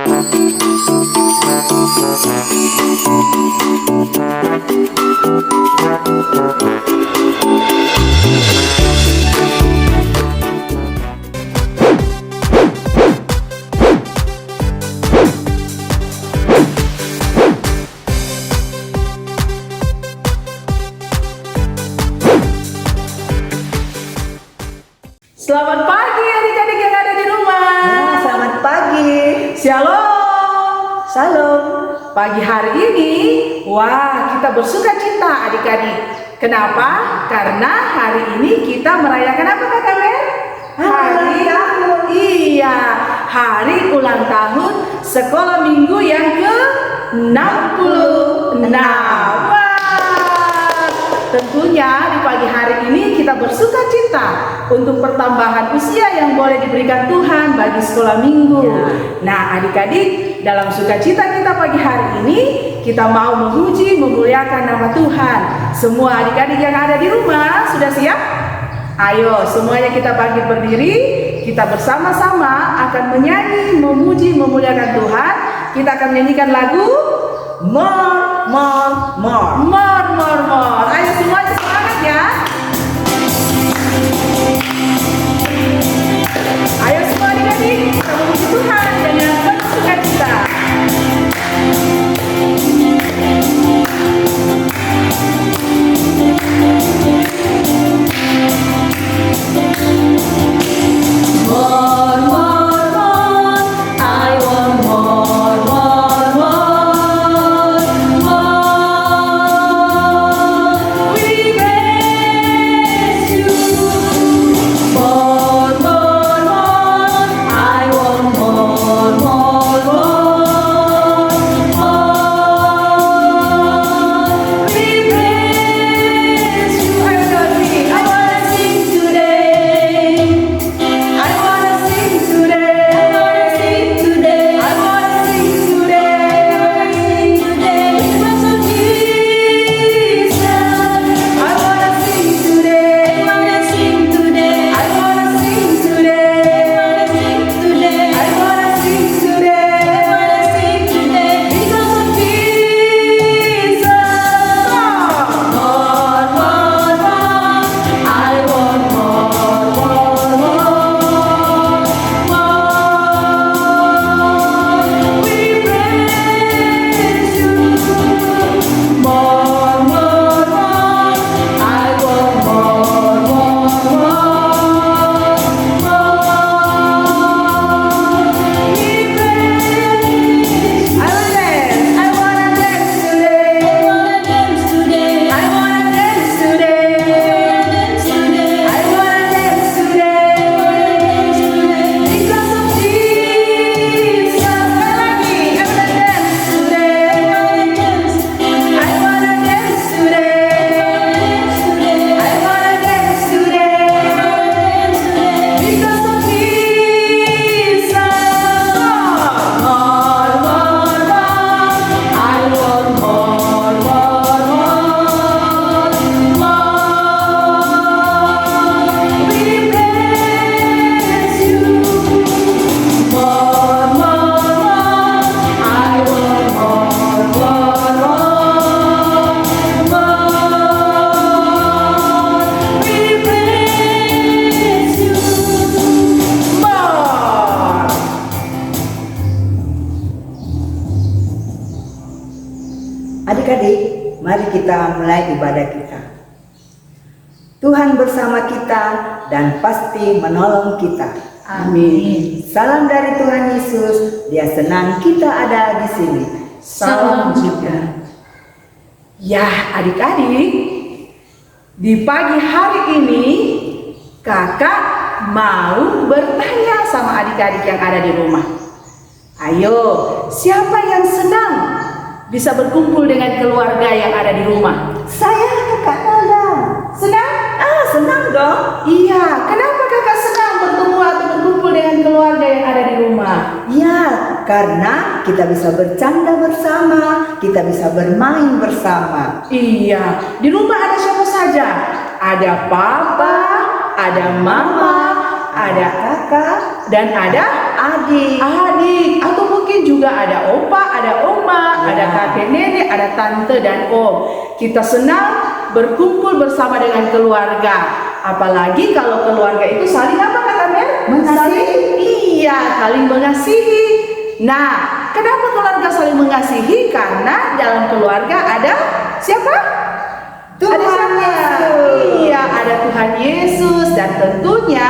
Selamat pagi adik-adik yang ada di rumah. Ya, selamat pagi. Shalom. Salam. Pagi hari ini, kita bersuka cita adik-adik. Kenapa? Karena hari ini kita merayakan apa Kakak Mer? Hari ulang tahun sekolah minggu yang ke-66. Tentunya di pagi hari ini kita bersuka cita untuk pertambahan usia yang boleh diberikan Tuhan bagi sekolah minggu. Nah adik-adik, dalam sukacita kita pagi hari ini kita mau memuji, memuliakan nama Tuhan. Semua adik-adik yang ada di rumah sudah siap? Ayo semuanya kita bangkit berdiri. Kita bersama-sama akan menyanyi, memuji, memuliakan Tuhan. Kita akan menyanyikan lagu More, more, more. More, more, more. Ayo semuanya semangat ya. Ayo semua adik-adik, kita memuji Tuhan dengan penuh sukacita. More, more, more. I want more, more, more. More. We praise you. More, more, more. I want more, more, more. More. We praise you. I wanna sing today. I wanna sing today. I wanna sing today. I wanna sing today. Because of Jesus. I wanna sing today. I wanna sing today. I wanna sing today. I wanna sing today. Because of Jesus. More, more, more. I want more, more, more. We praise you. More, more, more. I want more, more, more. We praise. I wanna dance today. I wanna dance today. I wanna dance today. Because of Jesus. I wanna dance today. I wanna dance today. I wanna dance today. Because of Jesus. More, more, more. I want more, more, more. We praise you. More, more, more. I want more, more, more. We praise you. More. Adik-adik, mari kita mulai ibadah kita. Tuhan bersama kita dan pasti menolong kita. Amin. Salam dari Tuhan Yesus. Dia senang kita ada di sini. Salam juga. Ya adik-adik, di pagi hari ini kakak mau bertanya sama adik-adik yang ada di rumah. Ayo, siapa yang senang bisa berkumpul dengan keluarga yang ada di rumah? Saya Kak Nalda. Senang? Senang dong. Iya, kenapa kakak senang bertemu atau berkumpul dengan keluarga yang ada di rumah? Ya, karena kita bisa bercanda bersama, kita bisa bermain bersama. Iya, di rumah ada siapa saja? Ada papa, ada mama, ada Kakak dan ada adik. adik, atau mungkin juga ada opa, ada oma, ada kakek nenek, ada tante dan om. Kita senang berkumpul bersama dengan keluarga. Apalagi kalau keluarga itu saling apa kata Mer? Mengasihi. Iya, saling mengasihi. Nah, kenapa keluarga saling mengasihi? Karena dalam keluarga ada siapa? Tuhan Ada siapa? Yesus. Iya, ada Tuhan Yesus, dan tentunya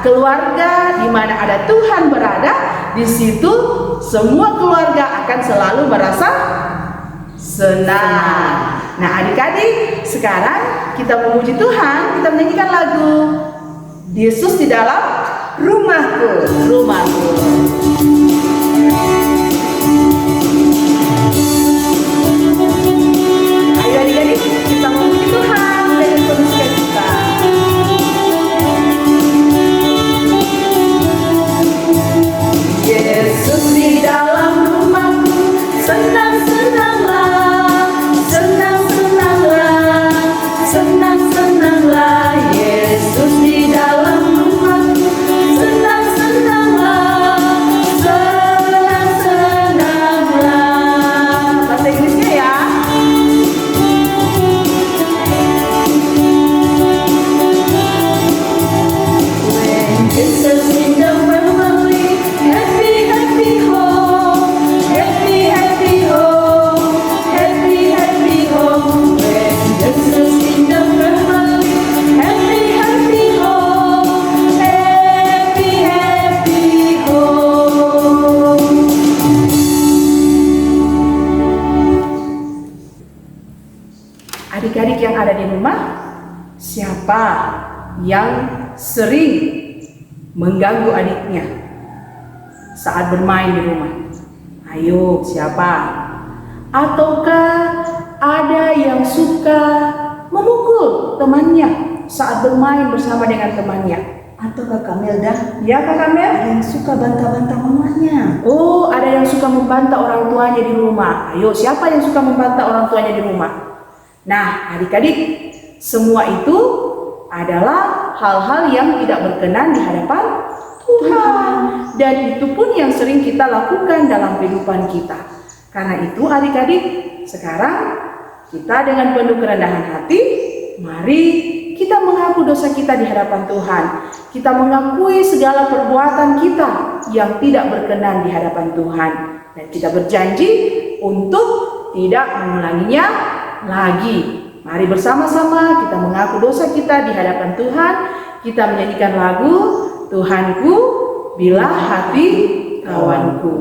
keluarga di mana ada Tuhan berada, di situ semua keluarga akan selalu merasa senang. Nah, adik-adik, sekarang kita memuji Tuhan, kita menyanyikan lagu Yesus di dalam Rumahku. rumahku. Ayo adik-adik, kita memuji Tuhan dengan penuh sukacita. Yesus di dalam rumahku, senang-senanglah, senang-senanglah, senang-senanglah. Yesus di dalam rumahku, senang-senanglah, senang-senanglah. Bahasa Inggrisnya ya. When Jesus in the family, happy, happy home, happy, happy home, happy, happy home. When Jesus in the family, happy, happy home, happy, happy home. Adik-adik yang ada di rumah, siapa yang sering mengganggu adiknya saat bermain di rumah? Ayo, siapa? Ataukah ada yang suka memukul temannya saat bermain bersama dengan temannya? Atau Kakak Melda, Ya, Kakak Mel? ada yang suka bantah-bantah mamanya. Oh, ada yang suka membantah orang tuanya di rumah. Ayo, siapa yang suka membantah orang tuanya di rumah? Nah, adik-adik, semua itu adalah hal-hal yang tidak berkenan di hadapan Tuhan. Dan itu pun yang sering kita lakukan dalam kehidupan kita. Karena itu adik-adik, sekarang kita dengan penuh kerendahan hati, mari kita mengaku dosa kita di hadapan Tuhan. Kita mengakui segala perbuatan kita yang tidak berkenan di hadapan Tuhan. Dan kita berjanji untuk tidak mengulanginya lagi. Mari bersama-sama kita mengaku dosa kita di hadapan Tuhan. Kita menyanyikan lagu Tuhanku, bila hati kawanku.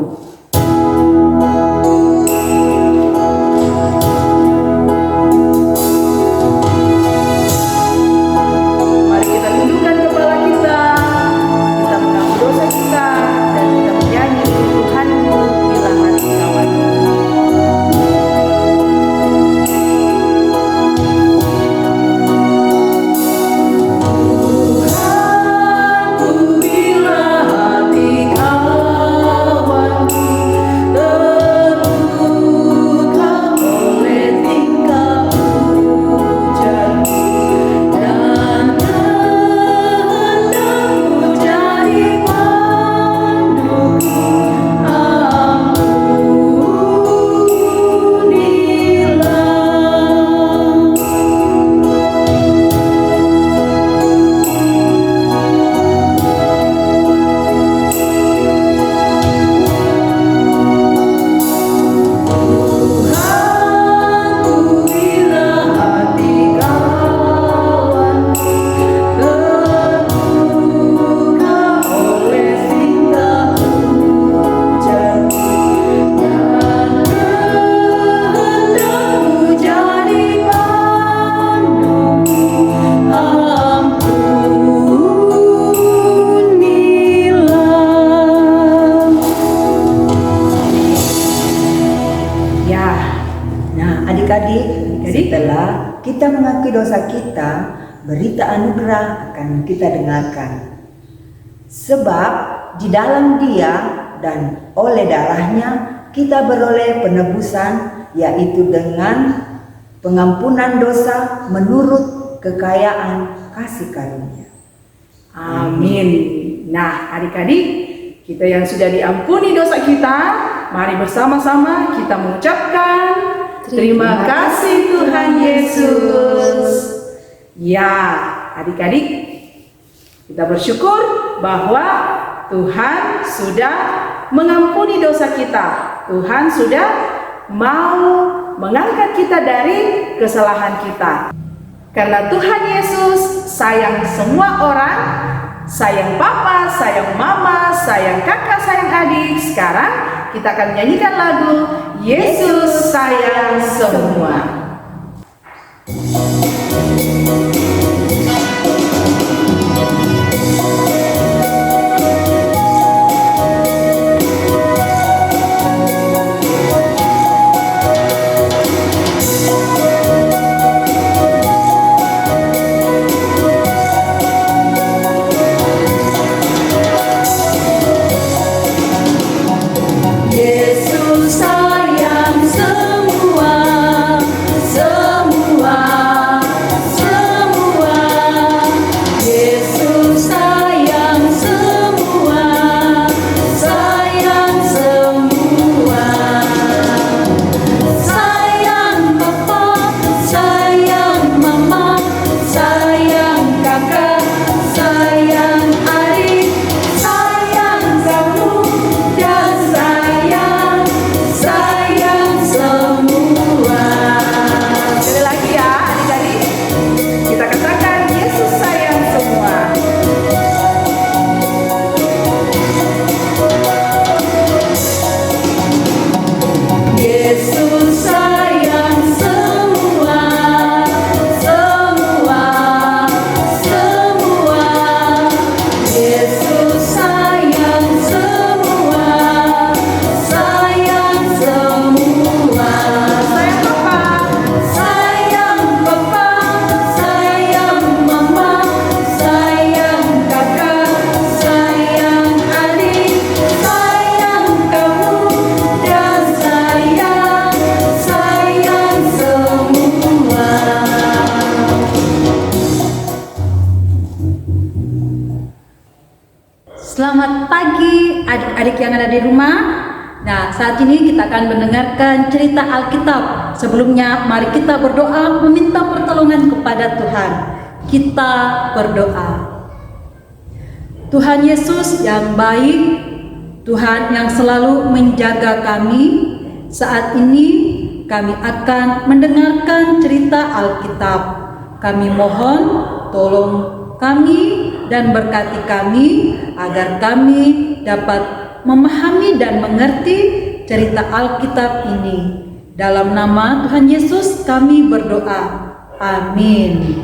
Mari kita tundukkan kepala kita. Kita mengaku dosa kita dan kita menyanyi Tuhanku, bila hati kawanku. Tuhanku, bila hati kawanku terluka oleh tingkah ujarmu, dan kehendakmu jadi panduku, ampunilah. Tuhanku, bila hati kawanku terluka oleh tingkah ujarmu, dan kehendakmu jadi panduku, ampunilah. Ya, Nah, adik-adik, Adik-adik. setelah kita mengakui dosa kita, berita anugerah akan kita dengarkan. Sebab di dalam Dia dan oleh darahnya kita beroleh penebusan, yaitu dengan pengampunan dosa menurut kekayaan kasih karunia. amin. Nah, adik-adik, kita yang sudah diampuni dosa kita, mari bersama-sama kita mengucapkan terima kasih Tuhan Yesus. Ya, adik-adik, kita bersyukur bahwa Tuhan sudah mengampuni dosa kita. Tuhan sudah mau mengangkat kita dari kesalahan kita. Karena Tuhan Yesus sayang semua orang, sayang papa, sayang mama, sayang kakak, sayang adik. Sekarang kita akan menyanyikan lagu Yesus sayang semua. Selamat pagi adik-adik yang ada di rumah. Nah, saat ini kita akan mendengarkan cerita Alkitab. Sebelumnya, mari kita berdoa meminta pertolongan kepada Tuhan. Kita berdoa. Tuhan Yesus yang baik, Tuhan yang selalu menjaga kami, saat ini kami akan mendengarkan cerita Alkitab. Kami mohon tolong kami dan berkati kami agar kami dapat memahami dan mengerti cerita Alkitab ini. Dalam nama Tuhan Yesus kami berdoa. Amin.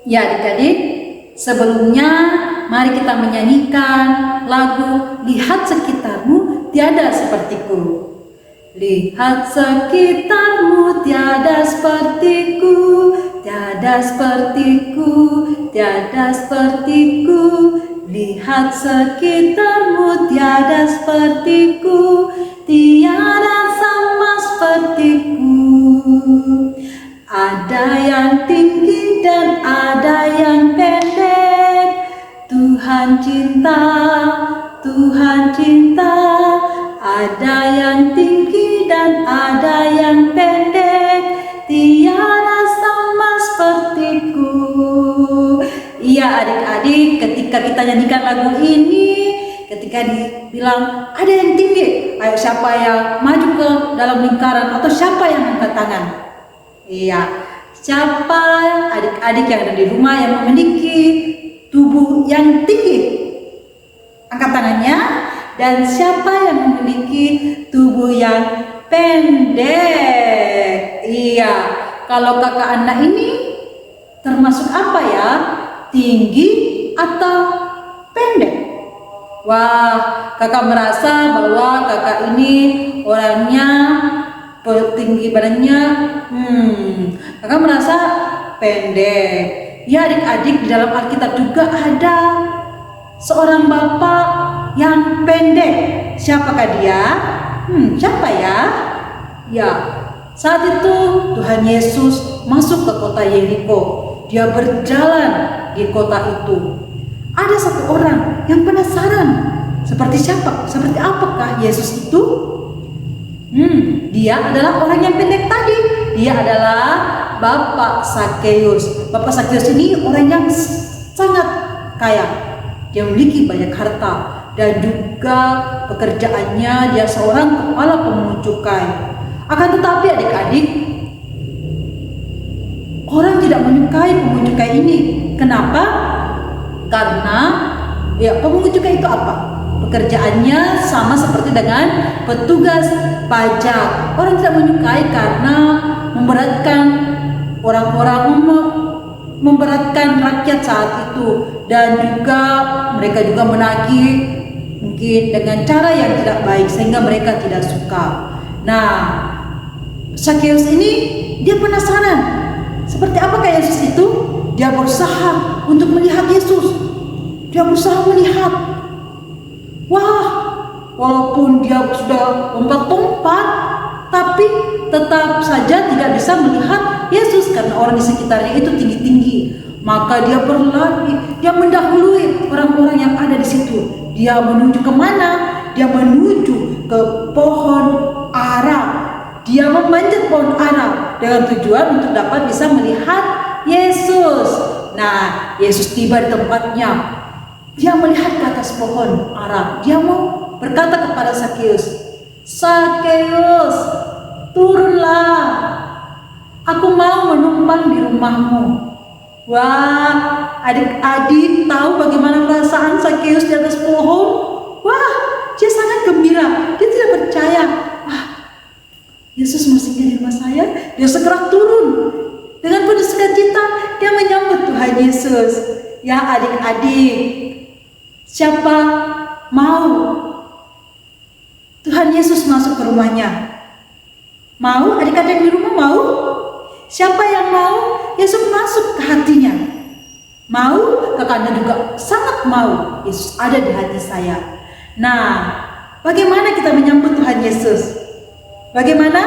Ya adik-adik, sebelumnya mari kita menyanyikan lagu Lihat Sekitarmu Tiada Sepertiku. Lihat sekitarmu tiada sepertiku, tiada sepertiku, tiada sepertiku. Lihat sekitarmu tiada sepertiku, tiada sama sepertiku. Ada yang tinggi dan ada yang pendek. Tuhan cinta, Tuhan cinta. Ada yang tinggi dan ada yang pendek, tiada sama sepertiku. Iya adik-adik, ketika kita nyanyikan lagu ini, ketika dibilang ada yang tinggi, ayo siapa yang maju ke dalam lingkaran atau siapa yang angkat tangan? Iya, siapa adik-adik yang ada di rumah yang memiliki tubuh yang tinggi? Angkat tangannya. Dan siapa yang memiliki tubuh yang pendek? Iya, kalau kakak anak ini termasuk apa ya? Tinggi atau pendek? Wah, kakak merasa bahwa kakak ini orangnya tinggi badannya, kakak merasa pendek. Ya adik-adik, di dalam Alkitab juga ada seorang bapak yang pendek. Siapakah dia? Siapa ya? Ya, saat itu Tuhan Yesus masuk ke kota Yeriko. Dia berjalan di kota itu. Ada satu orang yang penasaran, Seperti siapa? Seperti apakah Yesus itu? Dia adalah orang yang pendek tadi. Dia adalah Bapak Sakeus. Bapak Sakeus ini orang yang sangat kaya. Dia memiliki banyak harta dan juga pekerjaannya dia seorang kepala pemungut cukai. Akan tetapi adik-adik, orang tidak menyukai pemungut cukai ini. Kenapa? Karena pemungut cukai itu apa? Pekerjaannya sama seperti dengan petugas pajak. Orang tidak menyukai karena memberatkan orang-orang, memberatkan rakyat saat itu, dan juga mereka juga menagih mungkin dengan cara yang tidak baik sehingga mereka tidak suka. Nah, Sakeus ini dia penasaran seperti apakah Yesus itu. Dia berusaha untuk melihat Yesus. Dia berusaha melihat. Wah, walaupun dia sudah lompat-lompat, tapi tetap saja tidak bisa melihat Yesus karena orang di sekitarnya itu tinggi-tinggi. Maka dia berlari, dia mendahului orang-orang yang ada di situ. Dia menuju kemana? Dia menuju ke pohon ara. Dia memanjat pohon ara dengan tujuan untuk dapat bisa melihat Yesus. Nah, Yesus tiba di tempatnya. Dia melihat ke atas pohon ara. Dia mau berkata kepada Sakeus, "Sakeus, turunlah. Aku mau menumpang di rumahmu." Wah, adik-adik tahu bagaimana perasaan Sakeus di atas pohon? Wah, dia sangat gembira. Dia tidak percaya. Wah, Yesus mau singgah di rumah saya. Dia segera turun. Dengan penuh sukacita, dia menyambut Tuhan Yesus. Ya adik-adik, siapa mau Tuhan Yesus masuk ke rumahnya? Mau? Adik-adik di rumah mau? Siapa yang mau Yesus masuk ke hatinya? Mau? Kakaknya juga sangat mau Yesus ada di hati saya. Nah, bagaimana kita menyambut Tuhan Yesus? Bagaimana?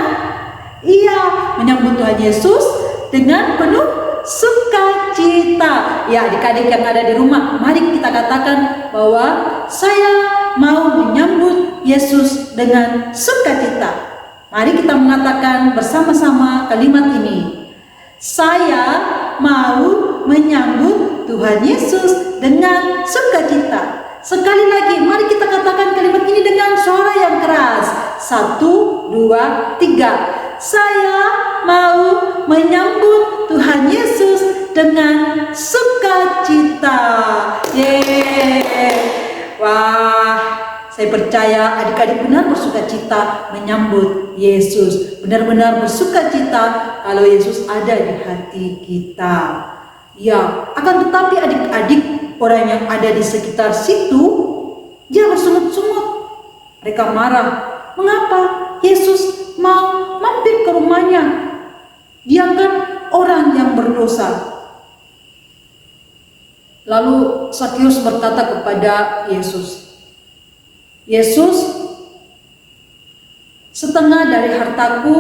Iya, menyambut Tuhan Yesus dengan penuh sukacita. Ya, adik-adik yang ada di rumah, mari kita katakan bahwa saya mau menyambut Yesus dengan sukacita. Mari kita mengatakan bersama-sama kalimat ini. Saya mau menyambut Tuhan Yesus dengan sukacita. Sekali lagi, mari kita katakan kalimat ini dengan suara yang keras. 1, 2, 3. Saya mau menyambut Tuhan Yesus dengan sukacita. Yeay. Wah, saya percaya adik-adik benar bersukacita menyambut Yesus. Benar-benar bersukacita kalau Yesus ada di hati kita. Ya, akan tetapi adik-adik, orang yang ada di sekitar situ, dia bersungut-sungut. Mereka marah. Mengapa Yesus mau mampir ke rumahnya? Dia kan orang yang berdosa. Lalu Sakeus berkata kepada Yesus, "Yesus, setengah dari hartaku,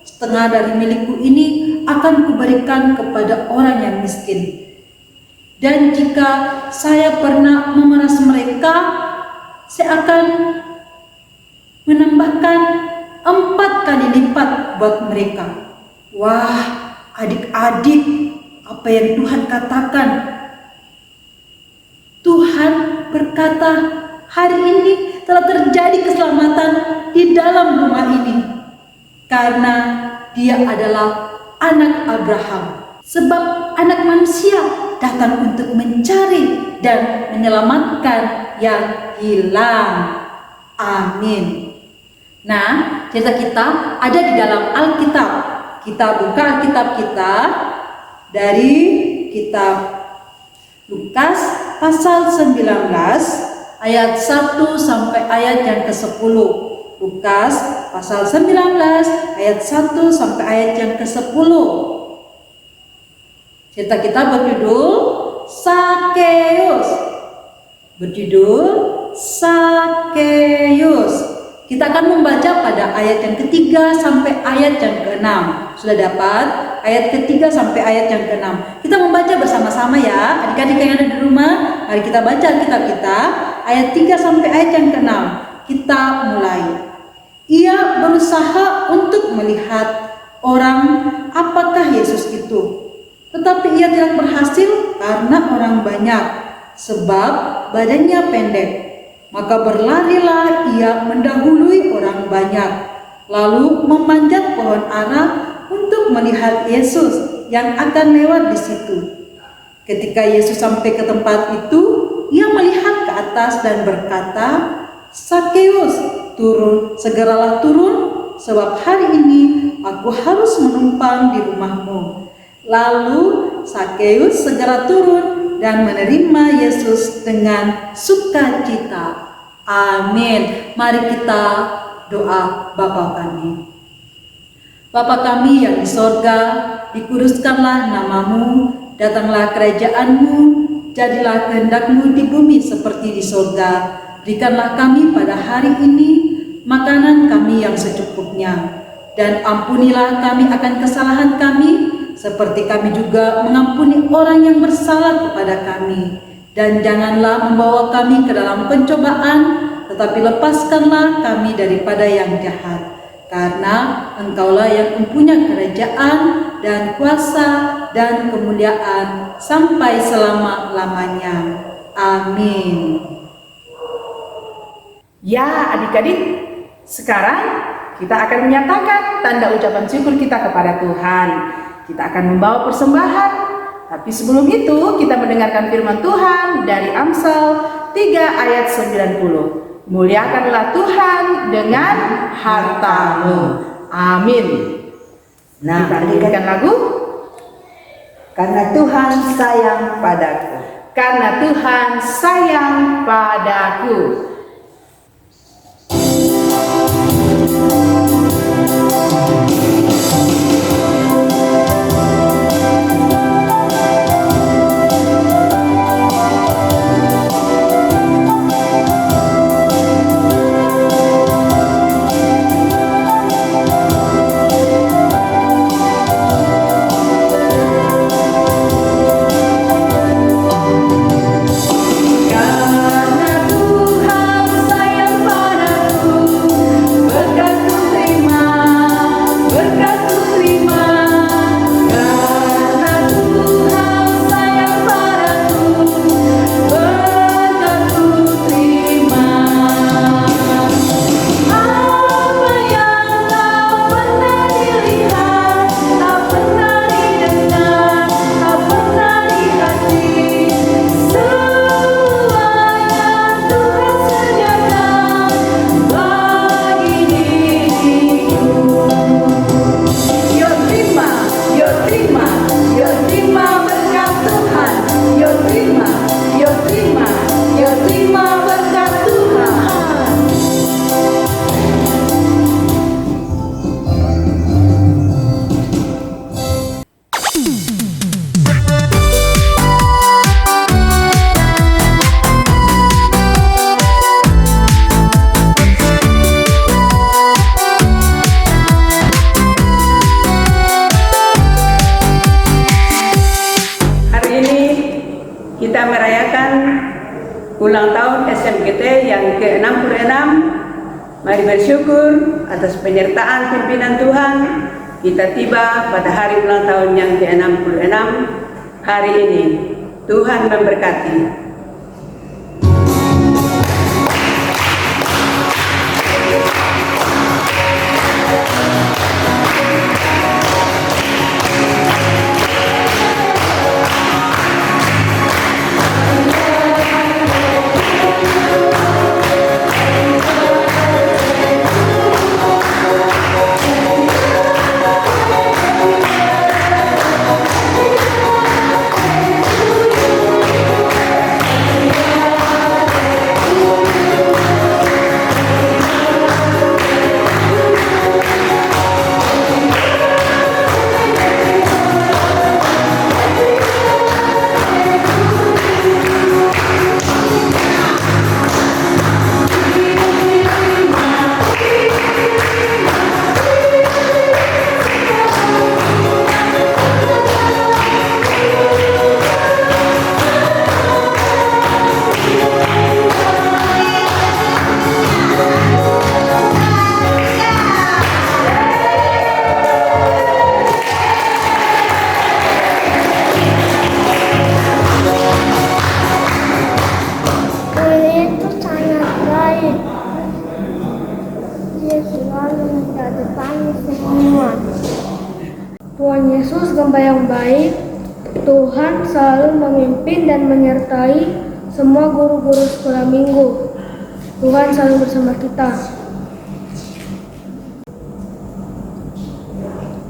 setengah dari milikku ini akan kuberikan kepada orang yang miskin. Dan jika saya pernah memeras mereka, saya akan menambahkan 4 kali lipat buat mereka." Wah, adik-adik, apa yang Tuhan katakan? Tuhan berkata, hari ini telah terjadi keselamatan di dalam rumah ini. Karena dia adalah anak Abraham. Sebab anak manusia datang untuk mencari dan menyelamatkan yang hilang. Amin. Nah, cerita kita ada di dalam Alkitab. Kita buka Alkitab kita dari kitab Lukas pasal 19 ayat 1 sampai ayat yang ke-10. Lukas pasal 19 ayat 1 sampai ayat yang ke-10. Cerita kita berjudul Sakeus. Berjudul Sakeus. Kita akan membaca pada ayat yang ketiga sampai ayat yang ke-6. Sudah dapat ayat ketiga sampai ayat yang ke-6. Kita membaca bersama-sama ya. Adik-adik yang ada di rumah, mari kita baca Alkitab kita. ayat 3 sampai ayat yang ke-6. Kita mulai. Ia berusaha untuk melihat orang apakah Yesus itu. Tetapi ia tidak berhasil karena orang banyak, sebab badannya pendek. Maka berlarilah ia mendahului orang banyak, lalu memanjat pohon ara untuk melihat Yesus yang akan lewat di situ. Ketika Yesus sampai ke tempat itu, ia melihat ke atas dan berkata, "Sakeus, turun, segeralah turun, sebab hari ini aku harus menumpang di rumahmu." Lalu Sakeus segera turun dan menerima Yesus dengan sukacita. Amin. Mari kita doa Bapa kami. Bapa kami yang di sorga, dikuduskanlah namamu, datanglah kerajaanmu, jadilah kehendak-Mu di bumi seperti di sorga. Berikanlah kami pada hari ini makanan kami yang secukupnya, dan ampunilah kami akan kesalahan kami, seperti kami juga mengampuni orang yang bersalah kepada kami. Dan janganlah membawa kami ke dalam pencobaan, tetapi lepaskanlah kami daripada yang jahat. Karena Engkaulah yang mempunyai kerajaan dan kuasa dan kemuliaan sampai selama-lamanya. Amin. Ya adik-adik, sekarang kita akan menyatakan tanda ucapan syukur kita kepada Tuhan. Kita akan membawa persembahan, tapi sebelum itu kita mendengarkan firman Tuhan dari Amsal 3 ayat 90. Muliakanlah Tuhan dengan hartamu. Amin. Nah, Kita nyanyikan lagu. karena Tuhan sayang padaku. Karena Tuhan sayang padaku. Kita merayakan ulang tahun SMGT yang ke-66. Mari bersyukur atas penyertaan pimpinan Tuhan. Kita tiba pada hari ulang tahun yang ke-66 hari ini. Tuhan memberkati. selalu menjadi kami semua. Tuhan Yesus gembala yang baik, Tuhan selalu memimpin dan menyertai semua guru-guru sekolah minggu. Tuhan selalu bersama kita.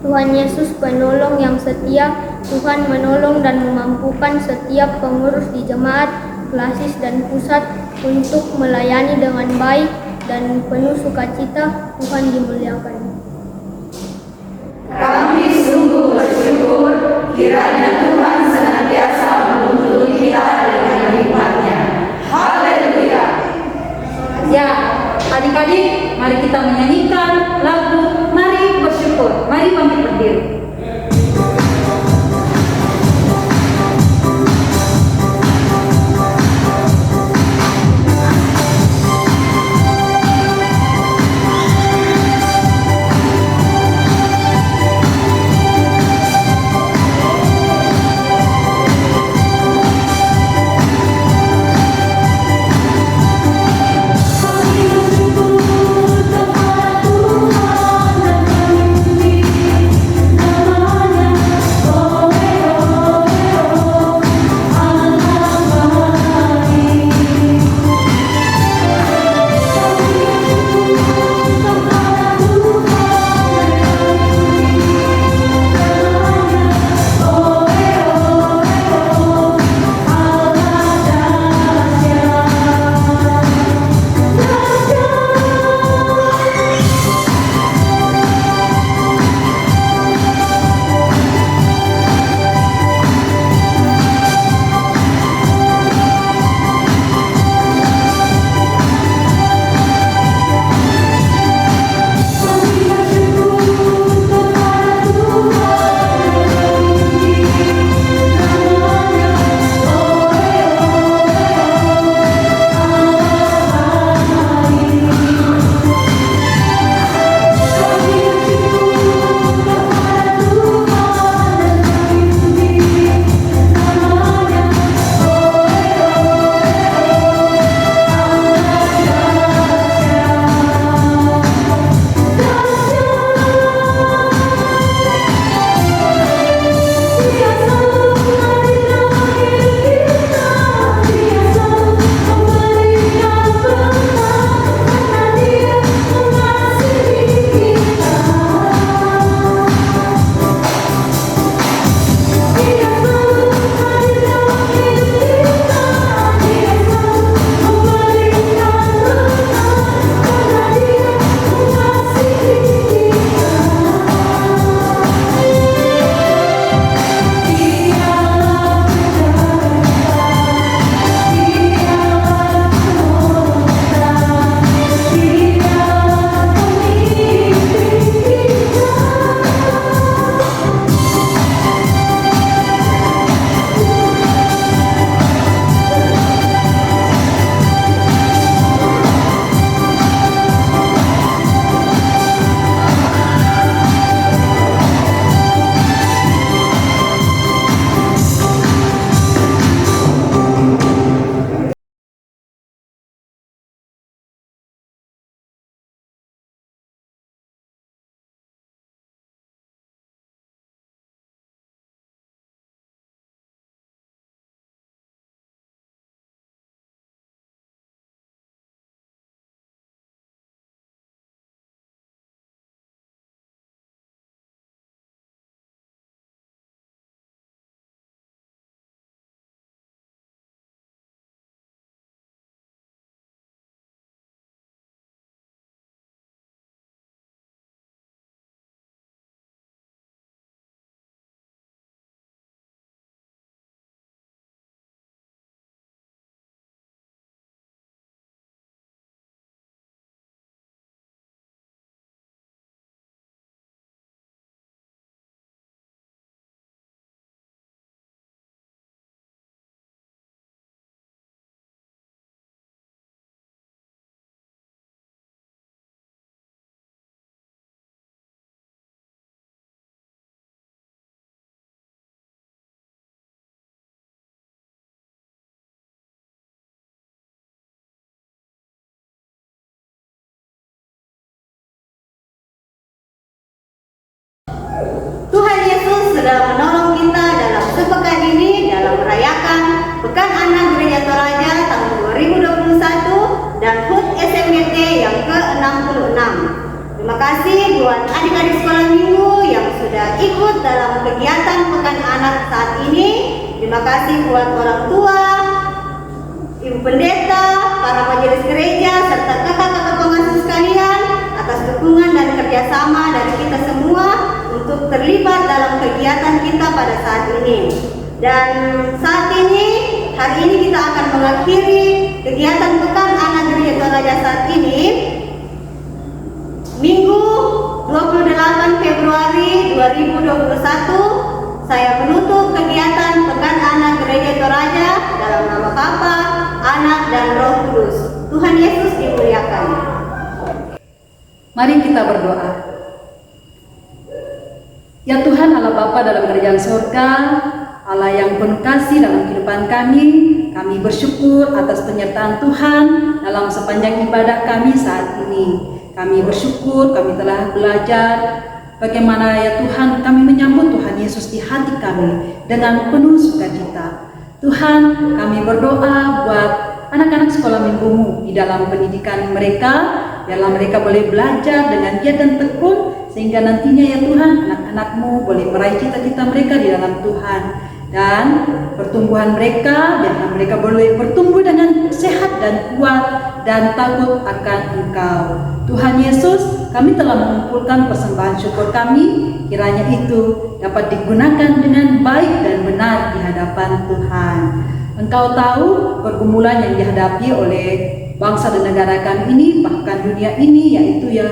Tuhan Yesus penolong yang setia, Tuhan menolong dan memampukan setiap pengurus di jemaat, klasis dan pusat untuk melayani dengan baik dan penuh sukacita. Tuhan dimuliakan. Kami sungguh bersyukur kiranya Tuhan senantiasa menuntun kita dengan hikmat-Nya. Haleluya. Ya, adik-adik, mari kita menyanyikan lagu Mari Bersyukur. Mari bangkit berdiri. Tuhan dan kami Tuhan Yesus sudah menolong kita dalam sepekan ini dalam merayakan Pekan Anak Gereja Toraja tahun 2021 dan HUT SMGT yang ke-66. Terima kasih buat adik-adik sekolah minggu yang sudah ikut dalam kegiatan Pekan Anak saat ini. Terima kasih buat orang tua, ibu pendeta, para majelis gereja, serta kakak-kakak pengasuh sekalian atas dukungan dan kerjasama dari kita semua untuk terlibat dalam kegiatan kita pada saat ini. Dan saat ini, hari ini kita akan mengakhiri kegiatan Pekan Anak Gereja Toraja saat ini, Minggu 28 Februari 2021. Saya menutup kegiatan Pekan Anak Gereja Toraja dalam nama Bapa, Anak, dan Roh Kudus. Tuhan Yesus dimuliakan. Mari kita berdoa. Ya Tuhan Allah Bapa dalam kerajaan surga, Allah yang penuh kasih dalam kehidupan kami bersyukur atas penyertaan Tuhan dalam sepanjang ibadah kami saat ini. Kami bersyukur kami telah belajar bagaimana ya Tuhan kami menyambut Tuhan Yesus di hati kami dengan penuh sukacita. Tuhan, kami berdoa buat anak-anak sekolah minggumu di dalam pendidikan mereka, dalam mereka boleh belajar dengan giat dan tekun, sehingga nantinya ya Tuhan anak-anakmu boleh meraih cita-cita mereka di dalam Tuhan. Dan pertumbuhan mereka, biarlah mereka boleh bertumbuh dengan sehat dan kuat dan takut akan Engkau. Tuhan Yesus, kami telah mengumpulkan persembahan syukur kami, kiranya itu dapat digunakan dengan baik dan benar di hadapan Tuhan. Engkau tahu pergumulan yang dihadapi oleh bangsa dan negara kami ini, bahkan dunia ini, yaitu ya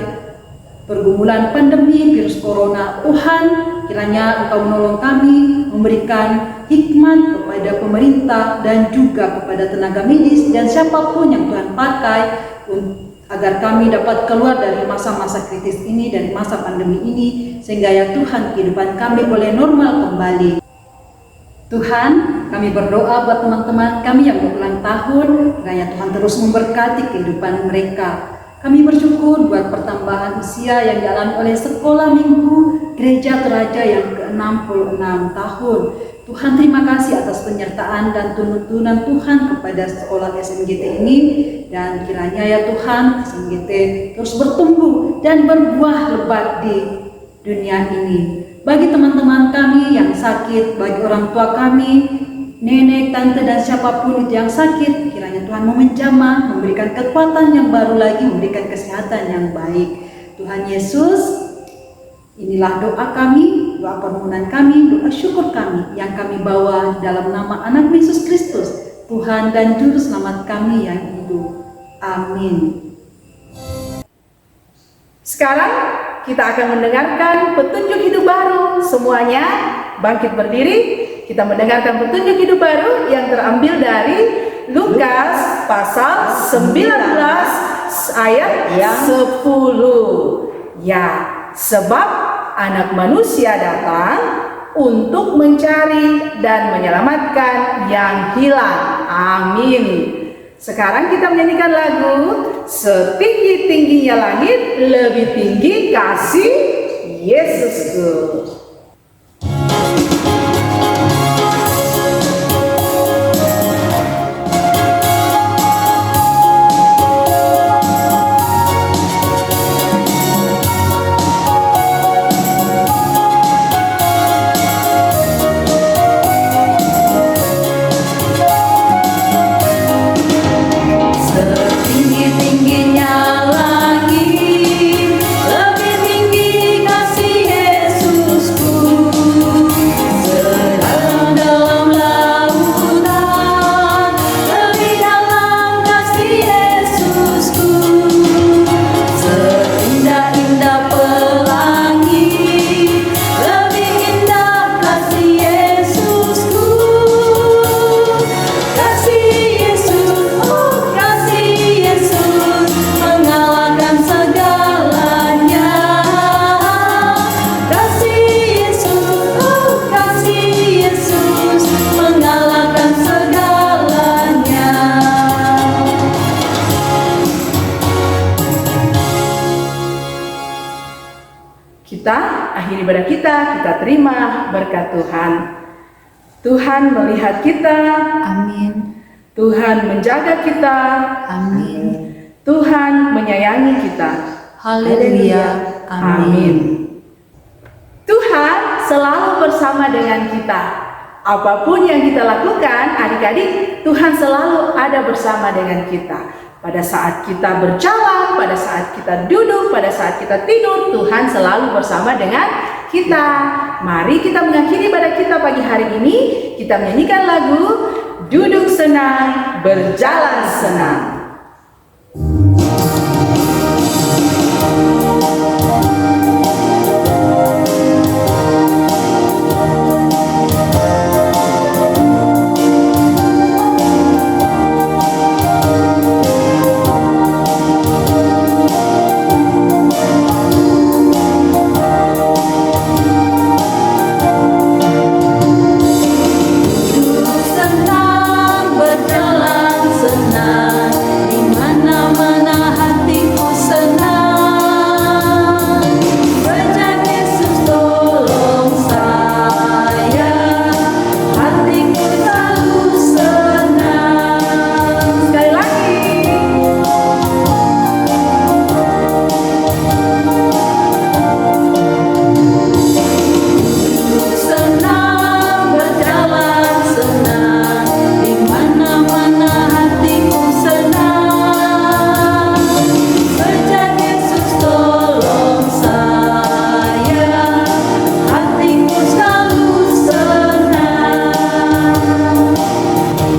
pergumulan pandemi virus corona. Tuhan, kiranya Engkau menolong kami, memberikan hikmat kepada pemerintah dan juga kepada tenaga medis dan siapapun yang Tuhan pakai agar kami dapat keluar dari masa-masa kritis ini, dari masa pandemi ini, sehingga ya Tuhan kehidupan kami boleh normal kembali. Tuhan, kami berdoa buat teman-teman kami yang berulang tahun, kiranya Tuhan terus memberkati kehidupan mereka. Kami bersyukur buat pertambahan usia yang dialami oleh sekolah minggu Gereja Toraja yang ke-66 tahun. Tuhan, terima kasih atas penyertaan dan tuntunan Tuhan kepada sekolah SMGT ini, dan kiranya ya Tuhan SMGT terus bertumbuh dan berbuah lebat di dunia ini. Bagi teman-teman kami yang sakit, bagi orang tua kami, nenek, tante, dan siapapun itu yang sakit, kiranya Tuhan menjamah, memberikan kekuatan yang baru lagi, memberikan kesehatan yang baik. Tuhan Yesus, inilah doa kami, doa permohonan kami, doa syukur kami yang kami bawa dalam nama Anak Yesus Kristus, Tuhan dan Juru Selamat kami yang hidup. Amin. Sekarang kita akan mendengarkan petunjuk hidup baru. Semuanya bangkit berdiri. Kita mendengarkan petunjuk hidup baru yang terambil dari Lukas pasal 19 ayat 10. Ya, sebab Anak Manusia datang untuk mencari dan menyelamatkan yang hilang. Amin. Sekarang kita menyanyikan lagu Setinggi-tingginya langit, lebih tinggi kasih Yesusku. Lebih tinggi kasih Yesusku. Kita akhiri ibadah kita terima berkat Tuhan. Tuhan melihat kita, Amin. Tuhan menjaga kita, Amin. Tuhan menyayangi kita. Haleluya. Amin. Tuhan selalu bersama dengan kita. Apapun yang kita lakukan, adik-adik, Tuhan selalu ada bersama dengan kita. Pada saat kita berjalan, pada saat kita duduk, pada saat kita tidur, Tuhan selalu bersama dengan kita. Mari kita mengakhiri ibadah kita pagi hari ini. Kita menyanyikan lagu Duduk Senang, Berjalan Senang.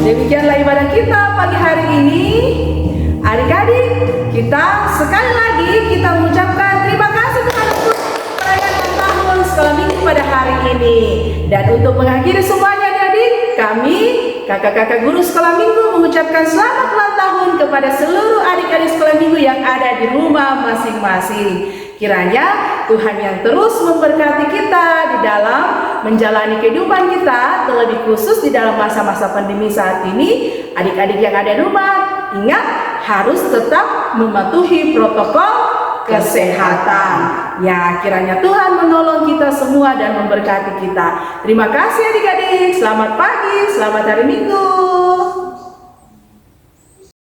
Demikianlah ibadah kita pagi hari ini. Adik-adik, kita sekali lagi kita mengucapkan terima kasih kepada Tuhan perayaan tahun sekolah minggu pada hari ini. Dan untuk mengakhiri semuanya adik-adik, kami kakak-kakak guru sekolah minggu mengucapkan selamat ulang tahun kepada seluruh adik-adik sekolah minggu yang ada di rumah masing-masing. Kiranya Tuhan yang terus memberkati kita di dalam menjalani kehidupan kita, terlebih khusus di dalam masa-masa pandemi saat ini. Adik-adik yang ada di rumah, ingat harus tetap mematuhi protokol kesehatan. Ya, kiranya Tuhan menolong kita semua dan memberkati kita. Terima kasih adik-adik, selamat pagi, selamat hari Minggu.